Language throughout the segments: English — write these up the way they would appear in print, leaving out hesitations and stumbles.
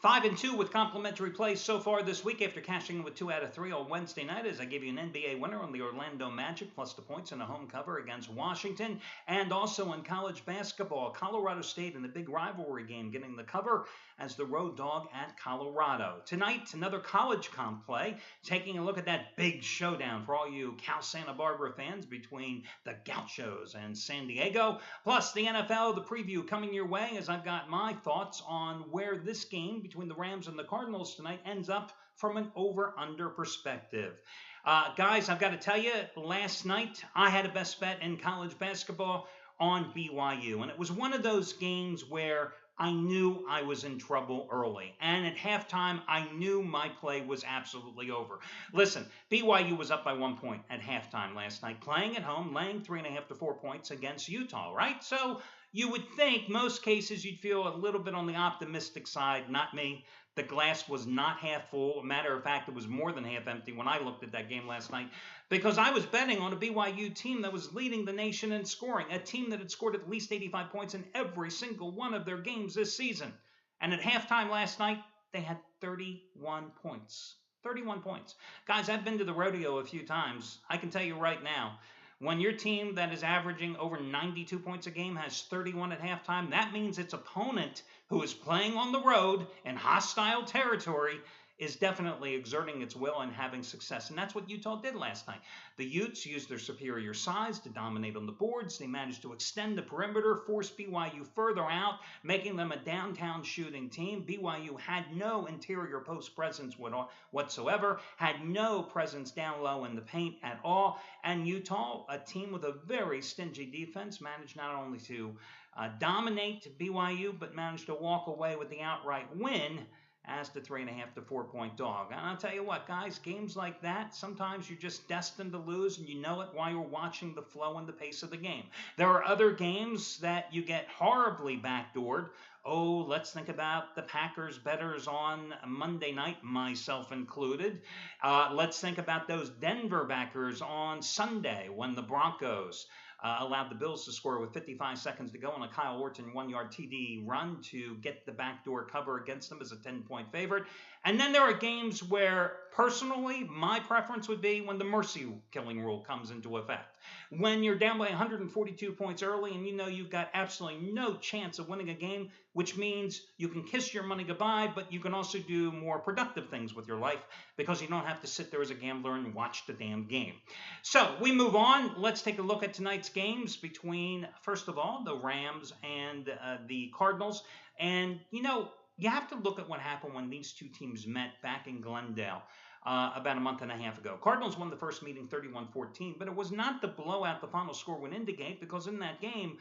5-2 with complimentary plays so far this week after cashing in with 2 out of 3 on Wednesday night as I give you an NBA winner on the Orlando Magic plus the points in a home cover against Washington. And also in college basketball, Colorado State in a big rivalry game getting the cover as the road dog at Colorado. Tonight, another college comp play, taking a look at that big showdown for all you Cal Santa Barbara fans between the Gauchos and San Diego. Plus the NFL, the preview coming your way as I've got my thoughts on where this game between the Rams and the Cardinals tonight ends up from an over-under perspective. Guys, I've got to tell you, last night I had a best bet in college basketball on BYU, and it was one of those games where I knew I was in trouble early, and at halftime, I knew my play was absolutely over. Listen, BYU was up by 1 point at halftime last night, playing at home, laying 3.5 to 4 points against Utah, right? So you would think most cases you'd feel a little bit on the optimistic side. Not me. The glass was not half full. A matter of fact, it was more than half empty when I looked at that game last night because I was betting on a BYU team that was leading the nation in scoring, a team that had scored at least 85 points in every single one of their games this season. And at halftime last night, they had 31 points. 31 points. Guys, I've been to the rodeo a few times. I can tell you right now, when your team that is averaging over 92 points a game has 31 at halftime, that means its opponent, who is playing on the road in hostile territory, is definitely exerting its will and having success. And that's what Utah did last night. The Utes used their superior size to dominate on the boards. They managed to extend the perimeter, force BYU further out, making them a downtown shooting team. BYU had no interior post presence whatsoever, had no presence down low in the paint at all. And Utah, a team with a very stingy defense, managed not only to dominate BYU, but managed to walk away with the outright win as the 3.5 to 4 point dog. And I'll tell you what, guys, games like that, sometimes you're just destined to lose, and you know it while you're watching the flow and the pace of the game. There are other games that you get horribly backdoored. Oh, let's think about the Packers bettors on Monday night, myself included. Let's think about those Denver backers on Sunday when the Broncos allowed the Bills to score with 55 seconds to go on a Kyle Orton 1-yard TD run to get the backdoor cover against them as a 10-point favorite. And then there are games where, personally, my preference would be when the mercy killing rule comes into effect. When you're down by 142 points early and you know you've got absolutely no chance of winning a game, which means you can kiss your money goodbye, but you can also do more productive things with your life because you don't have to sit there as a gambler and watch the damn game. So we move on. Let's take a look at tonight's games between, first of all, the Rams and the Cardinals. And, you know, you have to look at what happened when these two teams met back in Glendale about a month and a half ago. Cardinals won the first meeting 31-14, but it was not the blowout the final score would indicate because in that game,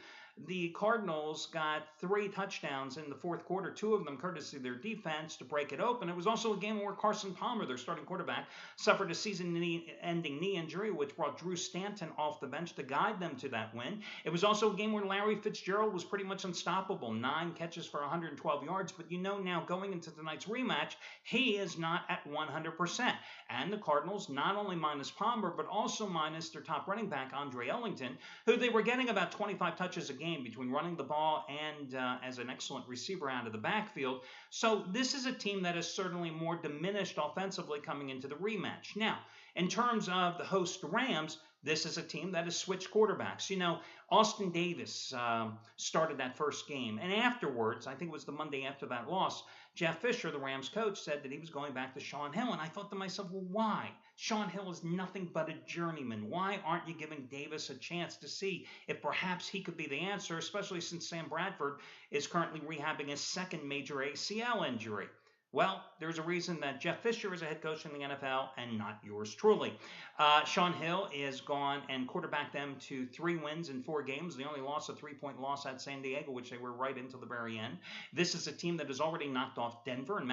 the Cardinals got 3 touchdowns in the fourth quarter, 2 of them courtesy of their defense to break it open. It was also a game where Carson Palmer, their starting quarterback, suffered a season-ending knee injury, which brought Drew Stanton off the bench to guide them to that win. It was also a game where Larry Fitzgerald was pretty much unstoppable, 9 catches for 112 yards. But you know now going into tonight's rematch, he is not at 100%. And the Cardinals not only minus Palmer, but also minus their top running back, Andre Ellington, who they were getting about 25 touches a game between running the ball and as an excellent receiver out of the backfield. So this is a team that is certainly more diminished offensively coming into the rematch. Now, in terms of the host Rams, this is a team that has switched quarterbacks. You know, Austin Davis started that first game. And afterwards, I think it was the Monday after that loss, Jeff Fisher, the Rams coach, said that he was going back to Shaun Hill. And I thought to myself, well, why? Shaun Hill is nothing but a journeyman. Why aren't you giving Davis a chance to see if perhaps he could be the answer, especially since Sam Bradford is currently rehabbing his second major ACL injury? Well, there's a reason that Jeff Fisher is a head coach in the NFL and not yours truly. Shaun Hill is gone and quarterbacked them to 3 wins in 4 games. The only loss, a 3-point loss at San Diego, which they were right into the very end. This is a team that has already knocked off Denver. In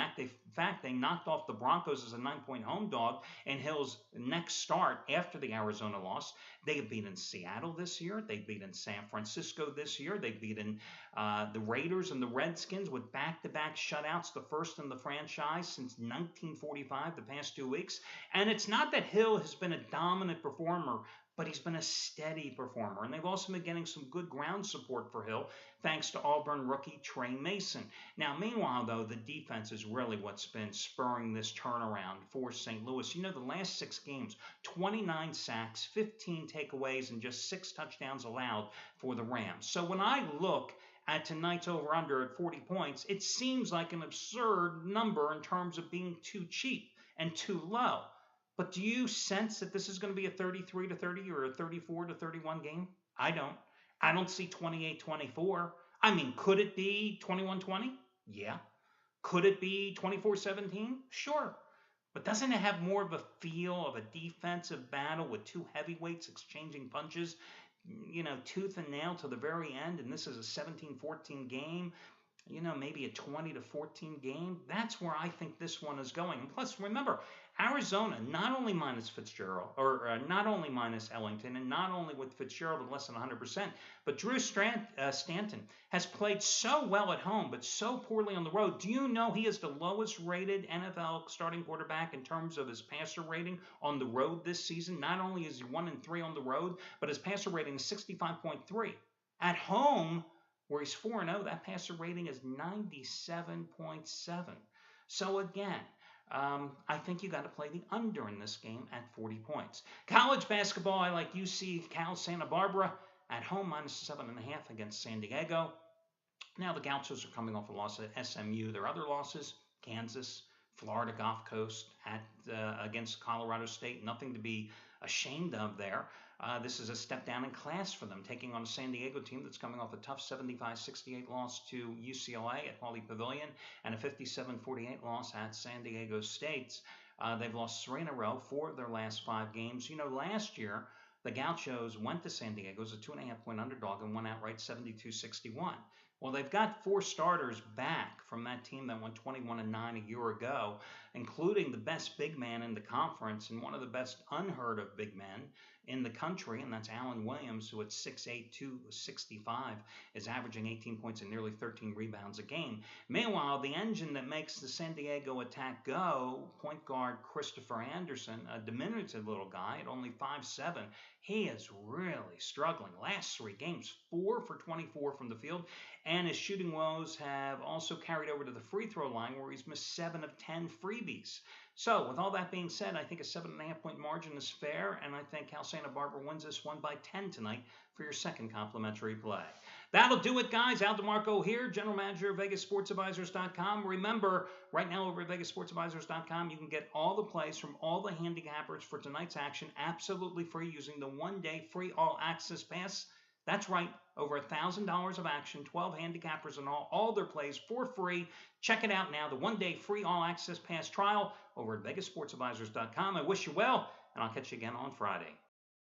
fact, they knocked off the Broncos as a 9-point home dog in Hill's next start after the Arizona loss. They have beaten Seattle this year. They've beaten San Francisco this year. They've beaten the Raiders and the Redskins with back-to-back shutouts, the first in the franchise since 1945, the past 2 weeks. And it's not that Hill has been a dominant performer but he's been a steady performer. And they've also been getting some good ground support for Hill, thanks to Auburn rookie Trey Mason. Now, meanwhile, though, the defense is really what's been spurring this turnaround for St. Louis. You know, the last 6 games, 29 sacks, 15 takeaways, and just 6 touchdowns allowed for the Rams. So when I look at tonight's over-under at 40 points, it seems like an absurd number in terms of being too cheap and too low. But do you sense that this is going to be a 33-30 or a 34-31 game? I don't. I don't see 28-24. I mean, could it be 21-20? Yeah. Could it be 24-17? Sure. But doesn't it have more of a feel of a defensive battle with 2 heavyweights exchanging punches, you know, tooth and nail to the very end? And this is a 17-14 game, you know, maybe a 20-14 game. That's where I think this one is going. And plus, remember, Arizona, not only minus Fitzgerald, or not only minus Ellington, and not only with Fitzgerald at less than 100%, but Drew Stanton has played so well at home, but so poorly on the road. Do you know he is the lowest rated NFL starting quarterback in terms of his passer rating on the road this season? Not only is he 1-3 on the road, but his passer rating is 65.3. At home, where he's 4-0, that passer rating is 97.7. So again, I think you got to play the under in this game at 40 points. College basketball, I like UC Cal Santa Barbara at home minus 7.5 against San Diego. Now the Gauchos are coming off a loss at SMU. Their other losses, Kansas, Florida Gulf Coast against Colorado State. Nothing to be ashamed of there. This is a step down in class for them, taking on a San Diego team that's coming off a tough 75-68 loss to UCLA at Pauley Pavilion and a 57-48 loss at San Diego State. They've lost 3 in a row, 4 of their last 5 games. You know, last year, the Gauchos went to San Diego as a 2.5-point underdog and won outright 72-61. Well, they've got 4 starters back from that team that won 21-9 a year ago, including the best big man in the conference and one of the best unheard of big men in the country, and that's Alan Williams, who at 6'8", 265 is averaging 18 points and nearly 13 rebounds a game. Meanwhile, the engine that makes the San Diego attack go, point guard Christopher Anderson, a diminutive little guy at only 5'7", he is really struggling. Last 3 games, 4 for 24 from the field, and his shooting woes have also carried over to the free throw line where he's missed 7 of 10 freebies. So with all that being said, I think a 7.5-point margin is fair, and I think Cal Santa Barbara wins this one by 10 tonight for your second complimentary play. That'll do it, guys. Al DeMarco here, General Manager of VegasSportsAdvisors.com. Remember, right now over at VegasSportsAdvisors.com, you can get all the plays from all the handicappers for tonight's action absolutely free using the one-day free all-access pass. That's right, over $1,000 of action, 12 handicappers and all their plays for free. Check it out now, the one-day free all-access pass trial over at VegasSportsAdvisors.com. I wish you well, and I'll catch you again on Friday.